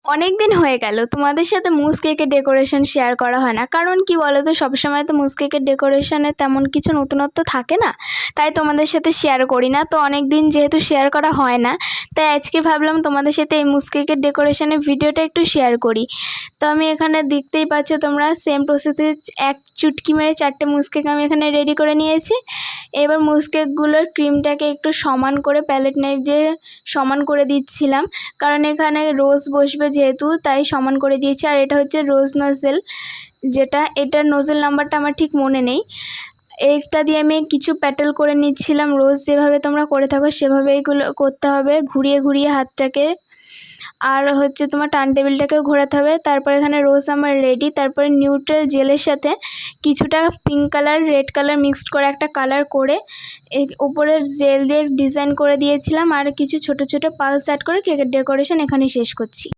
অনেক দিন হয়ে গেল তোমাদের সাথে মুস কেকের ডেকোরেশন শেয়ার করা হয় না। কারণ কি বলো তো, সবসময় তো মুস কেকের ডেকোরেশনে তেমন কিছু নতুনত্ব থাকে না, তাই তোমাদের সাথে শেয়ার করি না। তো অনেক দিন যেহেতু শেয়ার করা হয় না, তাই আজকে ভাবলাম তোমাদের সাথে এই মুস কেকের ডেকোরেশনের ভিডিওটা একটু শেয়ার করি। তো আমি এখানে দেখতেই পাচ্ছ তোমরা, সেম প্রসেসে এক চুটকি মেরে 4টে মুস কেক আমি এখানে রেডি করে নিয়েছি। এবার মুস কেকগুলোর ক্রিমটাকে একটু সমান করে প্যালেট নাইফ দিয়ে সমান করে দিচ্ছিলাম, কারণ এখানে রোজ বসবে যেহেতু, তাই সমান করে দিয়েছি। আর এটা হচ্ছে রোজ নজেল, এটার নোজেল নাম্বারটা আমার ঠিক মনে নেই। এটা দিয়ে আমি কিছু প্যাটেল করে নিচ্ছিলাম। রোজ যেভাবে তোমরা করে থাকো সেভাবে এইগুলো করতে হবে, ঘুরিয়ে ঘুরিয়ে হাতটাকে। আর হচ্ছে তোমার টার্ন টেবিলটাকেও ঘোরাতে হবে। তারপর এখানে রোজ আমার রেডি। তারপরে নিউট্রাল জেলের সাথে কিছুটা pink colour red colour mixed করে একটা কালার করে উপরের জেল দিয়ে ডিজাইন করে দিয়েছিলাম। আর কিছু ছোট ছোট পালস অ্যাড করে কেকের ডেকোরেশন এখানে শেষ করছি।